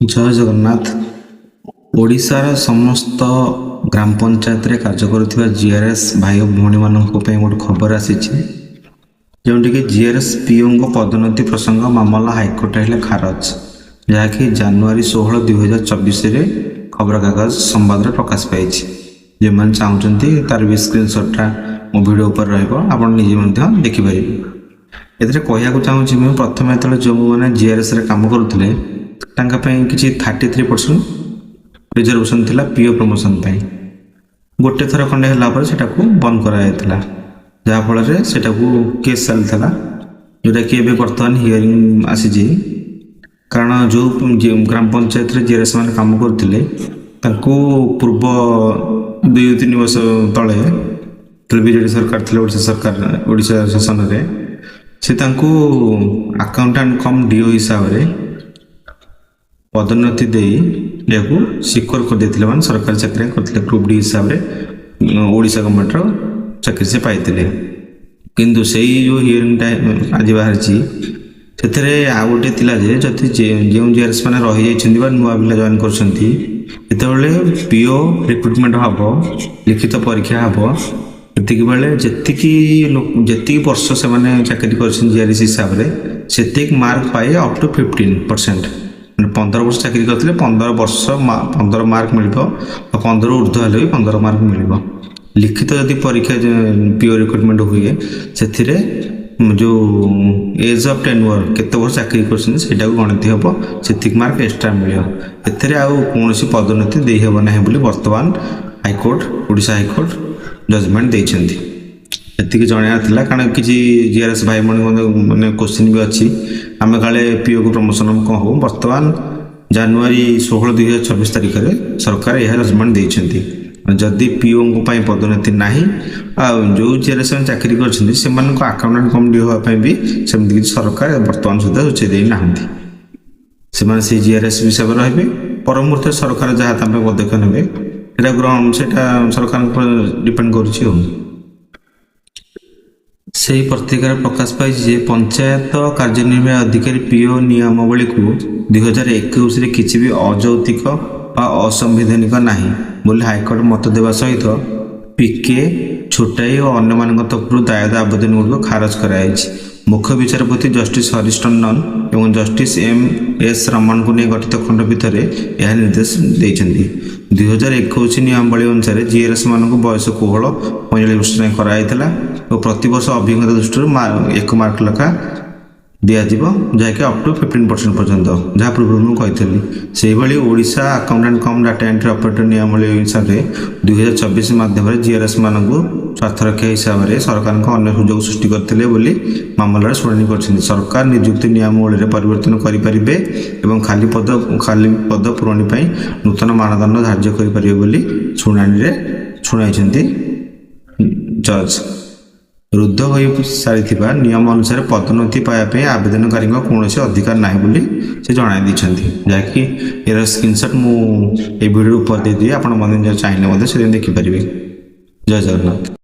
जय जगन्नाथ। ओडिशार समस्त ग्राम पंचायत रे कार्य करुवा जीआरएस भाई भौणी मान गोटे खबर आसी जोटिक जीआरएस पीओ पदोन्नति प्रसंग मामला हाइकोर्ट है खारज जहाँकि जनवरी 16 2024 खबरकागज संवाद प्रकाश पाई जो मैंने चाहते तार भी स्क्रीनशॉटा मो वीडियो पर रजे देखिपर। ए कहूँ चाहूँगी प्रथम जो जो मैंने जीआरएस काम करुले किसी 33% रिजर्वेशन थिला पीओ प्रमोशन गोटे थर खंडे है बंद कराइला जहाँफल से केस चलता जोटा कि बर्तमान हियरिंग आसी कारण जो ग्राम पंचायत रे जीआरएस मैंने काम करते पूर्व 2-3 वर्ष तले बीजेडी सरकार थे ओडिशा शासन से अकाउंटेंट कम डीओ हिसाब से पदोन्नति दे सिक्योर कर देते मैंने सरकारी चाकरी करते ग्रुप डी हिसाब से ओडिशा गवर्नमेंट चाकरी से पाई किंतु से जो हियरिंग आज बाहर से आउ गोटे जदि जो जीआरएस मैंने रही जाइए नुआ पिला जॉइन कर पीओ रिक्रुटमेंट हम लिखित परीक्षा हम ये बेले जी वर्ष से चाकरी कर जीआरएस हिसाब से मार्क पाए अप टू 15% 15 वर्ष चाकरी करते 15 मार्क मिल 15 ऊर्ध्व हेल्ले भी 15 मार्क मिल लिखित जदि परीक्षा पीओ रिक्रुटमेंट हुए से जो एज ऑफ टेन्योर केते वर्ष चाकरी करछन गणति हम से मार्क एक्स्ट्रा मिल कौन पदोन्नति दे हेब ना वर्तमान हाईकोर्ट ओडिशा हाईकोर्ट जजमेंट देइछन्ती एति जनाया कारण किसी जीआरएस भाई मैंने क्वेश्चन भी अच्छी आम काले पीओ को प्रमोशन कौन हो वर्तमान जनवरी 16 2024 तारीख में सरकार यह जजमेंट देइछन्ती जदि पीओ पदोन्नति ना जो जीआरएस चाकरी कर अकाउंटेंट कम डी हाँपाई भी सेमती सरकार बर्तमान सुधा सूचे देना से जीआरएस हिसाब से रे परमुहूर्त सरकार जहाँ पदक्षेप ने सरकार डिपेंड कर पत्रिकार प्रकाश पाई पंचायत कार्यनिर्वाही अधिकारी पीओ नियमावली को 2021 किसी भी अजौतिक असंवैधानिक नहीं बोली हाईकोर्ट मत देवा सहित पीके छोटाई और अन्य मान तरफ दायर आवेदन गुड़िक खारज कराई मुख्य विचारपति जस्टिस हरीश टंडन और जस्टिस एम.एस. रमन को नहीं गठित खंडपीठ में यह निर्देश देते 2021 नियमावली अनुसार जीआरएस मान बयस कोहल 45 वर्ष कराइला और प्रतिवर्ष अभिज्ञता दृष्टि 1 मार्क लेखा दिज्व जहाँकि अप टू 15% पर्यंत जहाँ पूर्व मुझे से ओडिशा अकाउंटेंट कम डाटा एंट्री ऑपरेटर नियमावली हिसाब से 2024 मध्यम जीआरएस मान स्वार्थ रक्षा हिसाब से सरकार अन्य सुजोग सृष्टि करते मामलार शुणाणी कर सरकार नियुक्ति नियमावली परिवर्तन करें खाली पद पूरण नूतन मानदंड धार्य करें शुणाणी शुणाई जज रुद्ध हो सारी नियम अनुसार पदोन्नति पाइबा आवेदनकारी कौन अधिकार ना बोली से जन जहाँकि यार स्क्रीनशॉट मुझे वीडियो ऊपर दे आप चाहिए से देखिपारे। जय जगन्नाथ।